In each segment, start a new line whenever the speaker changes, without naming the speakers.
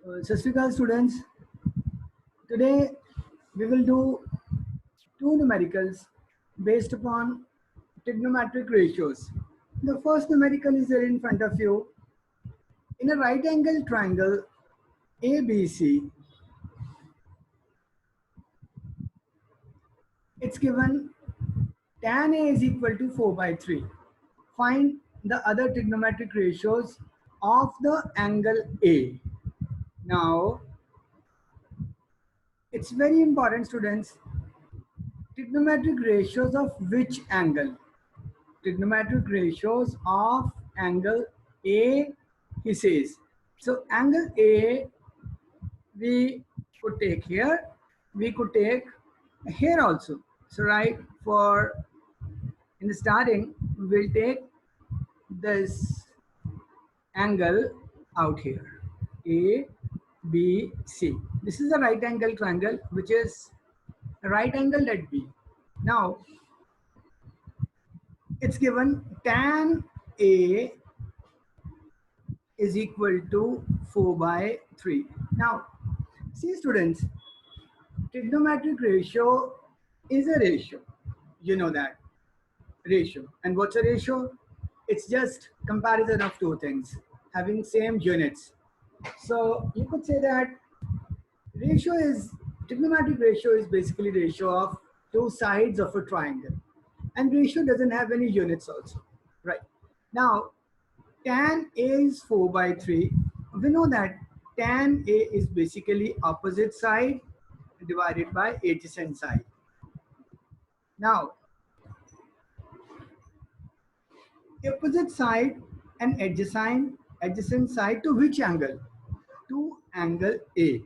Sat Sri Akal students, today we will do two numericals based upon trigonometric ratios. The first numerical is there in front of you. In a right angle triangle ABC, it's given tan A is equal to 4 by 3. Find the other trigonometric ratios of the angle A. Now, it's very important students, trigonometric ratios of which angle? Trigonometric ratios of angle A, he says. So angle A we could take here, we could take here also. So right, for in the starting we'll take this angle out here, A, B, C. This is a right angle triangle which is a right angle at B. Now it's given tan A is equal to 4 by 3. Now, see students, trigonometric ratio is a ratio. You know that, ratio. And what's a ratio? It's just comparison of two things having same units. So you could say that trigonometric ratio is basically ratio of two sides of a triangle. And ratio doesn't have any units also, right? Now, tan A is 4 by 3. We know that tan A is basically opposite side divided by adjacent side. Now, opposite side and adjacent side to which angle? To angle A.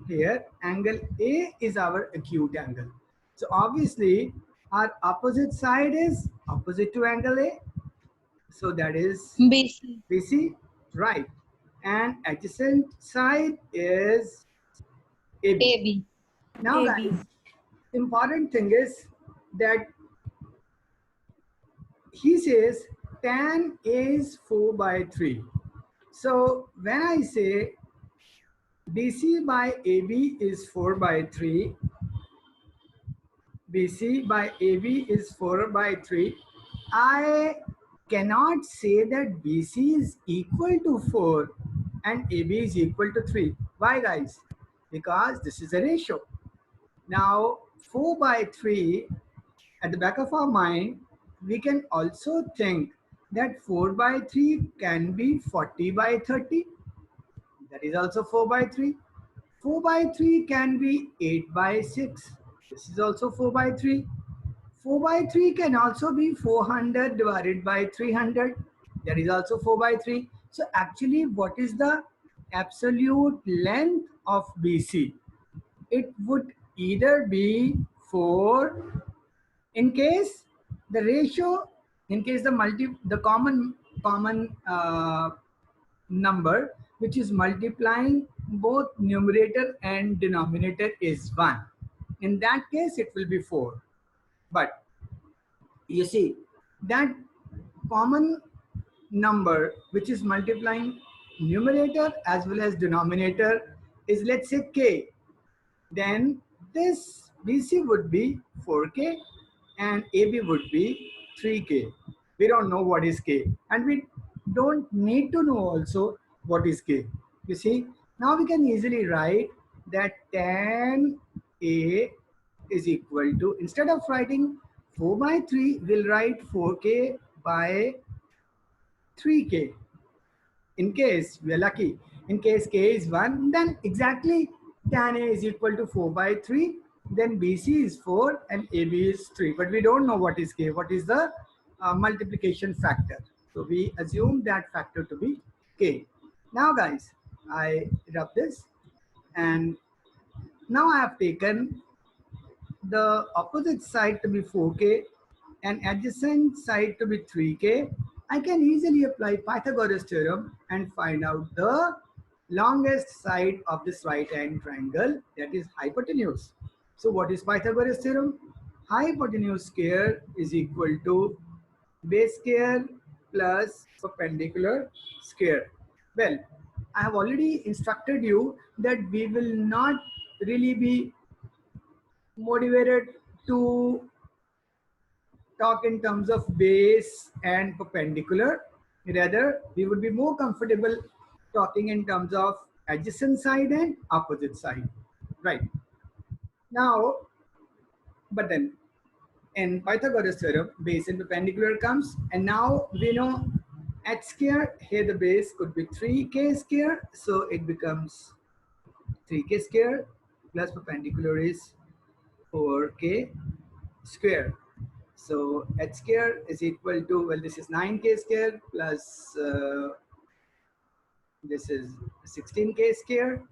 Here, angle A is our acute angle. So obviously, our opposite side is opposite to angle A. So that is
BC.
BC, right? And adjacent side is AB.
AB.
Now,
AB.
guys, important thing is that he says tan is 4 by 3. So when I say BC by AB is 4 by 3, BC by AB is 4 by 3, I cannot say that BC is equal to 4 and AB is equal to 3. Why, guys? Because this is a ratio. Now, 4 by 3, at the back of our mind, we can also think that 4 by 3 can be 40 by 30. That is also 4 by 3. 4 by 3 can be 8 by 6. This is also 4 by 3. 4 by 3 can also be 400 divided by 300. That is also 4 by 3. So actually, what is the absolute length of BC? It would either be 4 in case the ratio, in case the common number which is multiplying both numerator and denominator is 1. In that case, it will be 4. But you see, that common number which is multiplying numerator as well as denominator is, let's say, k. Then this BC would be 4k and AB would be 3k. We don't know what is k, and we don't need to know also what is k. You see, now we can easily write that tan A is equal to, instead of writing 4 by 3, we'll write 4k by 3k. In case we are lucky, in case k is 1, then exactly tan A is equal to 4 by 3, then BC is 4 and AB is 3. But we don't know what is k, what is the multiplication factor. So we assume that factor to be k. Now guys, I rub this, and now I have taken the opposite side to be 4k and adjacent side to be 3k. I can easily apply Pythagoras theorem and find out the longest side of this right hand triangle, that is hypotenuse. So what is Pythagoras theorem? Hypotenuse square is equal to base square plus perpendicular square. Well, I have already instructed you that we will not really be motivated to talk in terms of base and perpendicular. Rather, we would be more comfortable talking in terms of adjacent side and opposite side. Right. Now, but then in Pythagoras theorem, base and perpendicular comes, and now we know h square, here the base could be 3k square, so it becomes 3k square plus perpendicular is 4k square. So h square is equal to, well, this is 9k square plus this is 16k square,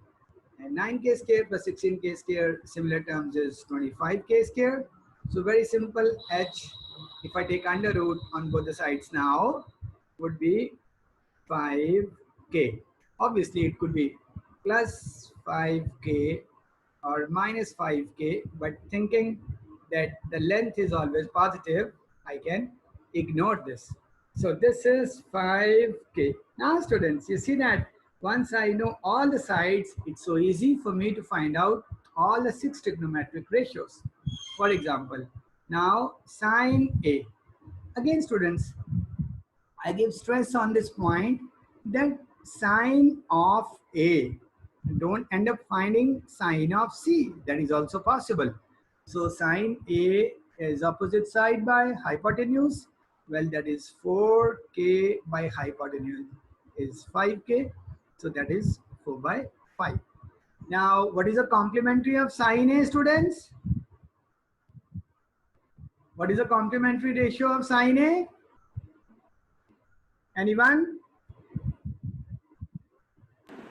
and 9k square plus 16k square, similar terms is 25k square. So very simple, h, if I take under root on both the sides now, would be 5k. Obviously, it could be plus 5k or minus 5k, but thinking that the length is always positive, I can ignore this. So this is 5k. Now students, you see that once I know all the sides, it's so easy for me to find out all the 6 trigonometric ratios. For example, now sine A. Again students, I give stress on this point that sine of A, don't end up finding sine of C. That is also possible. So sine A is opposite side by hypotenuse. Well, that is 4k by hypotenuse is 5k. So that is 4 by 5. Now, what is the complementary of sine A, students? What is the complementary ratio of sine A? Anyone?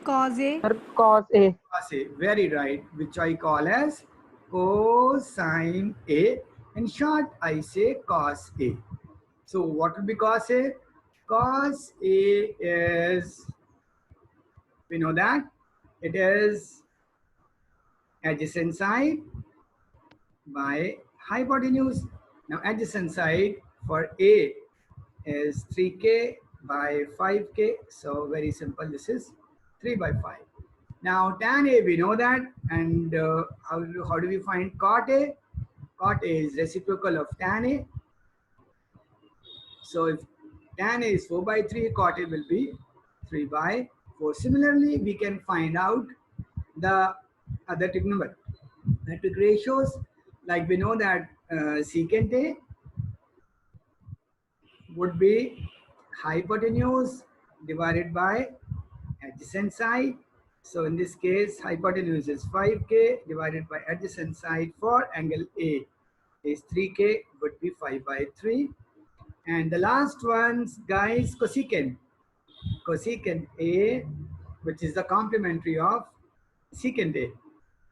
Cos A.
Cos A.
Cos A, very right, which I call as cosine A. In short, I say cos A. So what will be cos A? Cos A is, we know that it is adjacent side by hypotenuse. Now adjacent side for A is 3k by 5k. So very simple, this is 3 by 5. Now tan A, we know that, and how do we find cot A? Cot A is reciprocal of tan A. So if tan A is 4 by 3, cot A will be 3 by 4. Similarly, we can find out the other trigonometric ratios. Like we know that secant A would be hypotenuse divided by adjacent side. So in this case, hypotenuse is 5k divided by adjacent side for angle A is 3k, would be 5 by 3. And the last ones, guys, cosecant. Cosecant A, which is the complementary of secant A.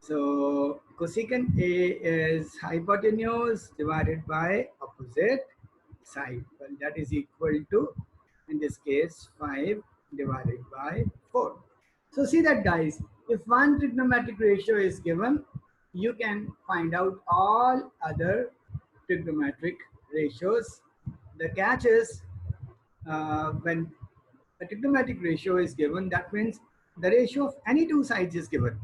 So cosecant A is hypotenuse divided by opposite side. Well, that is equal to, in this case, 5 divided by 4. So see that, guys, if one trigonometric ratio is given, you can find out all other trigonometric ratios. The catch is when a trigonometric ratio is given, that means the ratio of any two sides is given.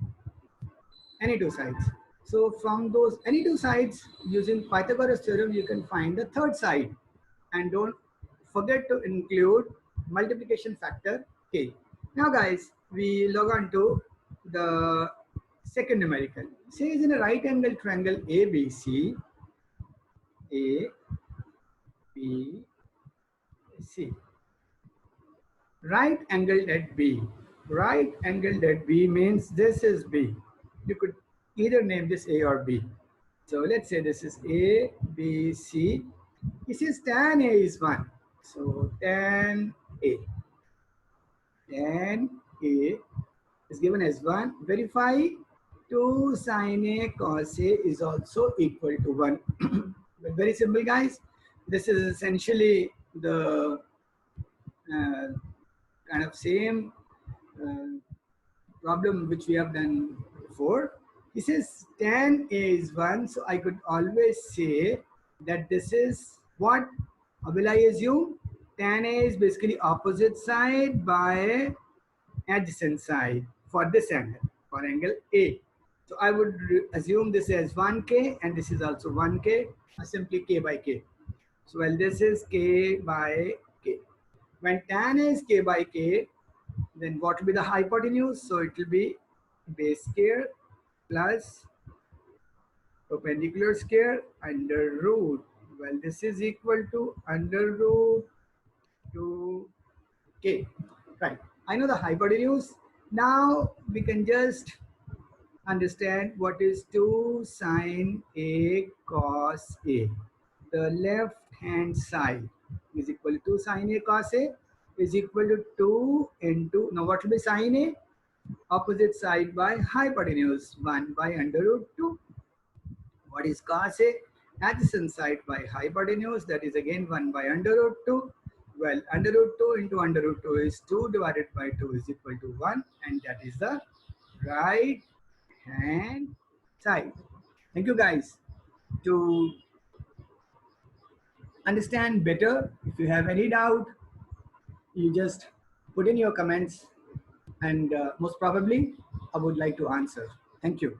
Any two sides. So from those any two sides, using Pythagoras theorem, you can find the third side. And don't forget to include multiplication factor k. Now guys, we log on to the second numerical. Says in a right angle triangle ABC, A, B, C. Right angled at B. Right angled at B means this is B. You could either name this A or B. So let's say this is A, B, C. This is tan A is 1. So tan A. Tan A is given as 1. Verify 2 sin A cos A is also equal to 1. Very simple, guys. This is essentially the kind of same problem which we have done before. He says tan A is 1. So I could always say that this is what? How will I assume? Tan A is basically opposite side by adjacent side for this angle, for angle A. So I would assume this as 1k and this is also 1k, simply k by k. So well, this is k by k. When tan is k by k, then what will be the hypotenuse? So it will be base square plus perpendicular square under root. Well, this is equal to under root 2k. Right. I know the hypotenuse. Now we can just understand what is 2 sine A cos A. The left hand side is equal to sine A cos A is equal to 2 into, now what will be sine A? Opposite side by hypotenuse, 1 by under root 2. What is cos A? Adjacent side by hypotenuse, that is again 1 by under root 2. Well, under root 2 into under root 2 is 2 divided by 2 is equal to 1, and that is the right hand side. Thank you guys. To understand better, if you have any doubt, you just put in your comments, and most probably I would like to answer. Thank you.